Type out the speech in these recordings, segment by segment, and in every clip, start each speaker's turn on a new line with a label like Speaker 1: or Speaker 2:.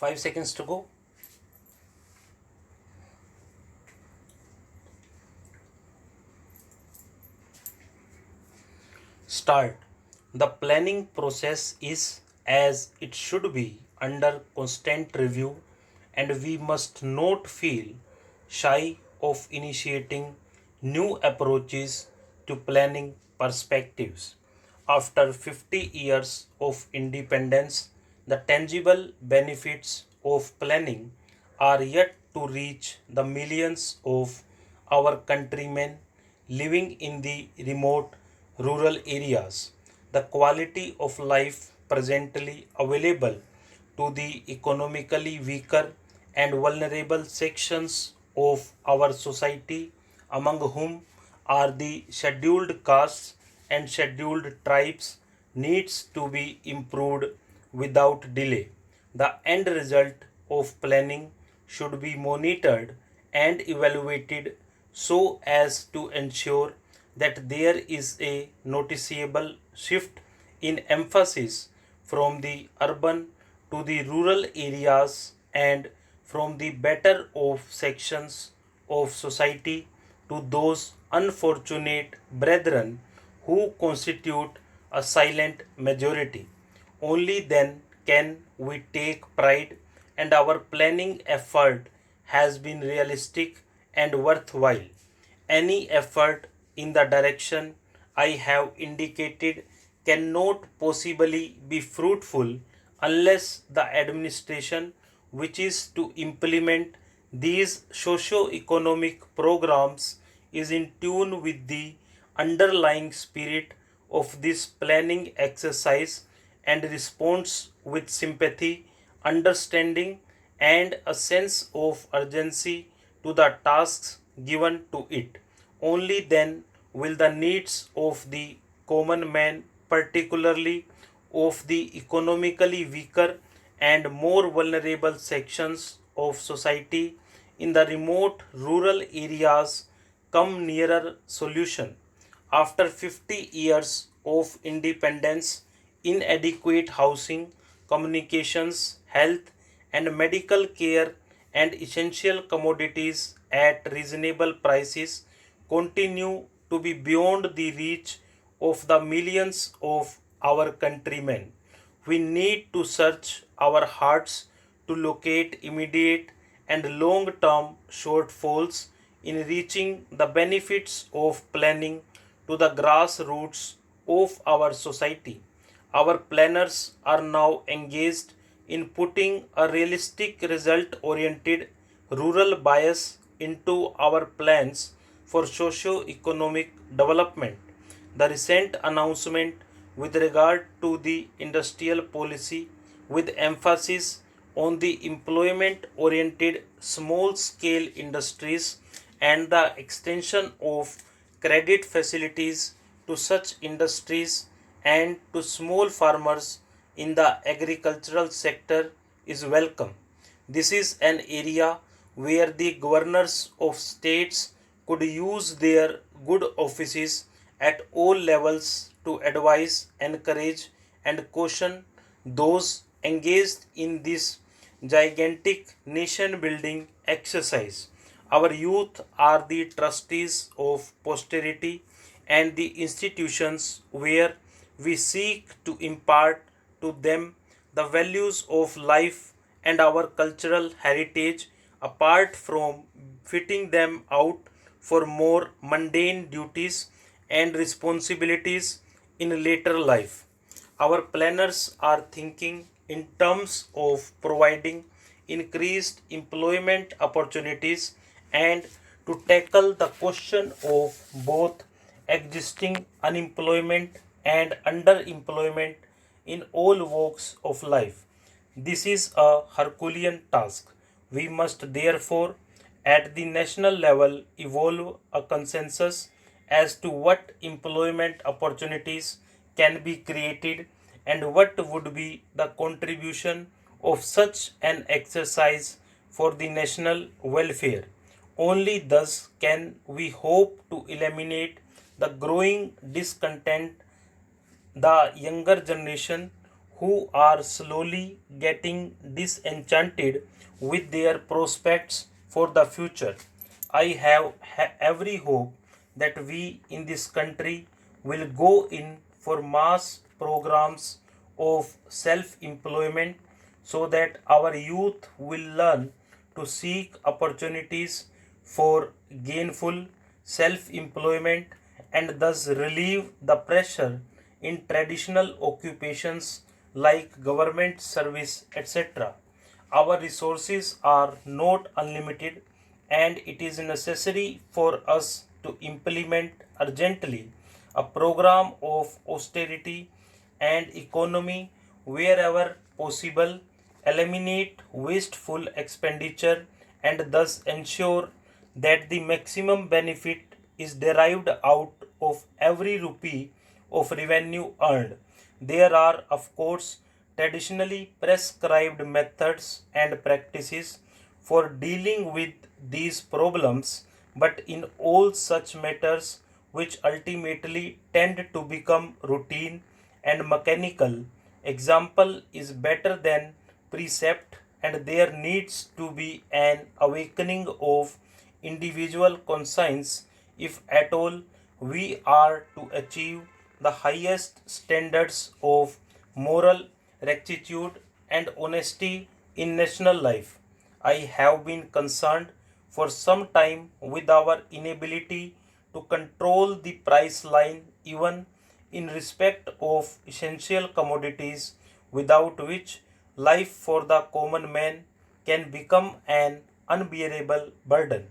Speaker 1: 5 seconds to go. Start. The planning process is as it should be under constant review, and we must not feel shy of initiating new approaches to planning perspectives. After 50 years of independence, the tangible benefits of planning are yet to reach the millions of our countrymen living in the remote rural areas. The quality of life presently available to the economically weaker and vulnerable sections of our society, among whom are the scheduled castes and scheduled tribes, needs to be improved without delay. The end result of planning should be monitored and evaluated so as to ensure that there is a noticeable shift in emphasis from the urban to the rural areas and from the better off sections of society to those unfortunate brethren who constitute a silent majority. Only then can we take pride and our planning effort has been realistic and worthwhile. Any effort in the direction I have indicated cannot possibly be fruitful unless the administration which is to implement these socio-economic programs is in tune with the underlying spirit of this planning exercise and responds with sympathy, understanding, and a sense of urgency to the tasks given to it. Only then will the needs of the common man, particularly of the economically weaker and more vulnerable sections of society in the remote rural areas, come nearer solution. After 50 years of independence, inadequate housing, communications, health, and medical care and essential commodities at reasonable prices continue to be beyond the reach of the millions of our countrymen. We need to search our hearts to locate immediate and long term shortfalls in reaching the benefits of planning to the grassroots of our society. Our planners are now engaged in putting a realistic result oriented rural bias into our plans for socio-economic development. The recent announcement with regard to the industrial policy with emphasis on the employment oriented small scale industries and the extension of credit facilities to such industries and to small farmers in the agricultural sector is welcome. This is an area where the governors of states could use their good offices at all levels to advise, encourage, and caution those engaged in this gigantic nation building exercise. Our youth are the trustees of posterity and the institutions where we seek to impart to them the values of life and our cultural heritage apart from fitting them out for more mundane duties and responsibilities in later life. Our planners are thinking in terms of providing increased employment opportunities and to tackle the question of both existing unemployment and underemployment in all walks of life. This is a Herculean task. We must therefore, at the national level, evolve a consensus as to what employment opportunities can be created and what would be the contribution of such an exercise for the national welfare. Only thus can we hope to eliminate the growing discontent the younger generation who are slowly getting disenchanted with their prospects for the future. I have every hope that we in this country will go in for mass programs of self employment so that our youth will learn to seek opportunities for gainful self employment and thus relieve the pressure in traditional occupations like government service, etc. Our resources are not unlimited, and it is necessary for us to implement urgently a program of austerity and economy wherever possible, eliminate wasteful expenditure, and thus ensure that the maximum benefit is derived out of every rupee of revenue earned. There are, of course, traditionally prescribed methods and practices for dealing with these problems, but in all such matters which ultimately tend to become routine and mechanical, example is better than precept, and there needs to be an awakening of individual conscience if at all we are to achieve the highest standards of moral rectitude and honesty in national life. I have been concerned for some time with our inability to control the price line even in respect of essential commodities, without which life for the common man can become an unbearable burden.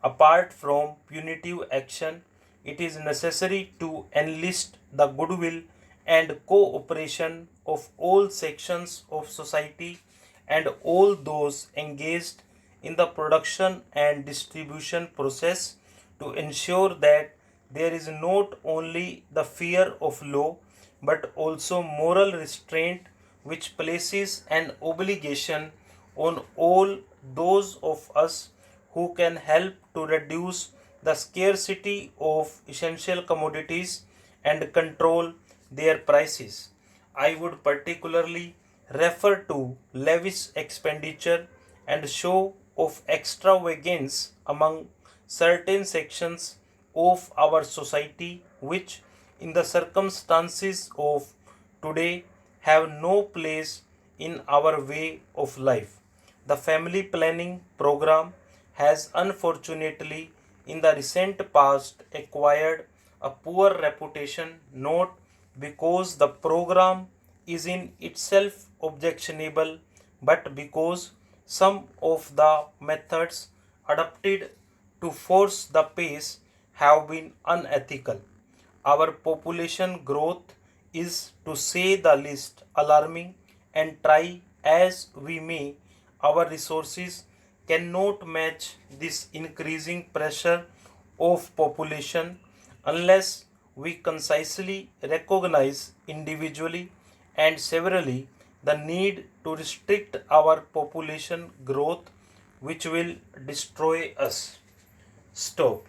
Speaker 1: Apart from punitive action, it is necessary to enlist the goodwill and cooperation of all sections of society and all those engaged in the production and distribution process to ensure that there is not only the fear of law but also moral restraint which places an obligation on all those of us who can help to reduce the scarcity of essential commodities and control their prices. I would particularly refer to lavish expenditure and show of extravagance among certain sections of our society which, in the circumstances of today, have no place in our way of life. The family planning program has unfortunately in the recent past acquired a poor reputation not because the program is in itself objectionable but because some of the methods adopted to force the pace have been unethical. Our population growth is, to say the least, alarming, and try as we may, our resources cannot match this increasing pressure of population unless we concisely recognize individually and severally the need to restrict our population growth, which will destroy us. Stop.